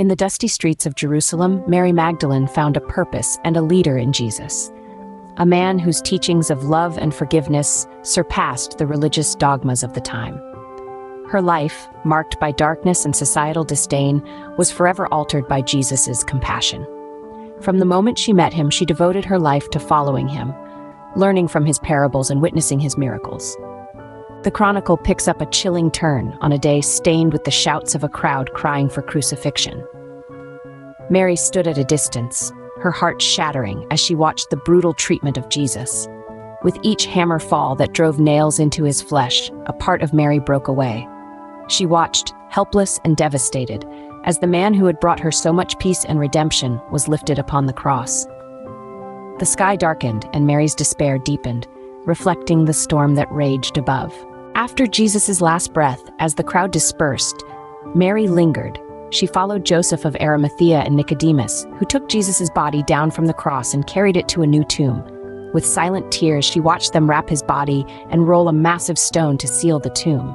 In the dusty streets of Jerusalem, Mary Magdalene found a purpose and a leader in Jesus, a man whose teachings of love and forgiveness surpassed the religious dogmas of the time. Her life, marked by darkness and societal disdain, was forever altered by Jesus' compassion. From the moment she met him, she devoted her life to following him, learning from his parables and witnessing his miracles. The chronicle picks up a chilling turn on a day stained with the shouts of a crowd crying for crucifixion. Mary stood at a distance, her heart shattering as she watched the brutal treatment of Jesus. With each hammer fall that drove nails into his flesh, a part of Mary broke away. She watched, helpless and devastated, as the man who had brought her so much peace and redemption was lifted upon the cross. The sky darkened and Mary's despair deepened, reflecting the storm that raged above. After Jesus' last breath, as the crowd dispersed, Mary lingered. She followed Joseph of Arimathea and Nicodemus, who took Jesus' body down from the cross and carried it to a new tomb. With silent tears, she watched them wrap his body and roll a massive stone to seal the tomb.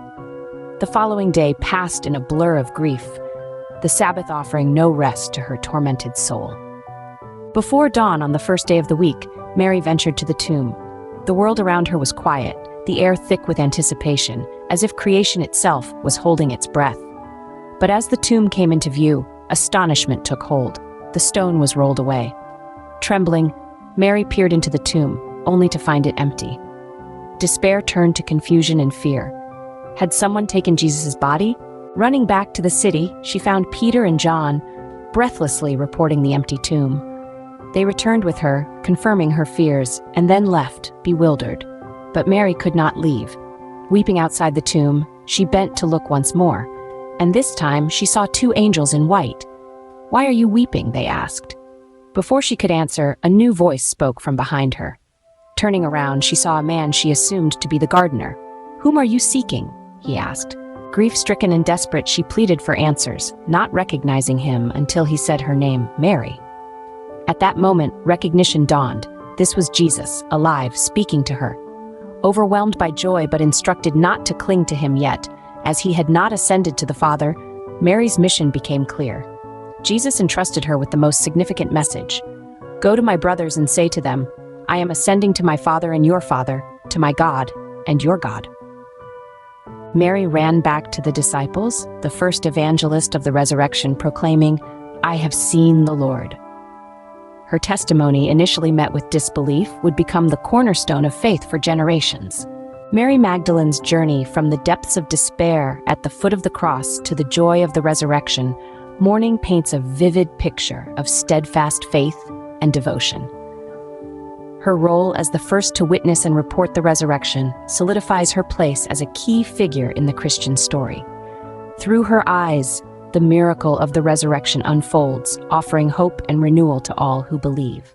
The following day passed in a blur of grief, the Sabbath offering no rest to her tormented soul. Before dawn on the first day of the week, Mary ventured to the tomb. The world around her was quiet, the air thick with anticipation, as if creation itself was holding its breath. But as the tomb came into view, astonishment took hold. The stone was rolled away. Trembling, Mary peered into the tomb, only to find it empty. Despair turned to confusion and fear. Had someone taken Jesus' body? Running back to the city, she found Peter and John, breathlessly reporting the empty tomb. They returned with her, confirming her fears, and then left, bewildered. But Mary could not leave. Weeping outside the tomb, she bent to look once more, and this time she saw two angels in white. "Why are you weeping?" they asked. Before she could answer, a new voice spoke from behind her. Turning around, she saw a man she assumed to be the gardener. "Whom are you seeking?" he asked. Grief-stricken and desperate, she pleaded for answers, not recognizing him until he said her name, Mary. At that moment, recognition dawned. This was Jesus, alive, speaking to her. Overwhelmed by joy but instructed not to cling to him yet, as he had not ascended to the Father, Mary's mission became clear. Jesus entrusted her with the most significant message. "Go to my brothers and say to them, I am ascending to my Father and your Father, to my God and your God." Mary ran back to the disciples, the first evangelist of the resurrection, proclaiming, "I have seen the Lord." Her testimony, initially met with disbelief, would become the cornerstone of faith for generations. Mary Magdalene's journey from the depths of despair at the foot of the cross to the joy of the resurrection morning paints a vivid picture of steadfast faith and devotion. Her role as the first to witness and report the resurrection solidifies her place as a key figure in the Christian story. Through her eyes, the miracle of the resurrection unfolds, offering hope and renewal to all who believe.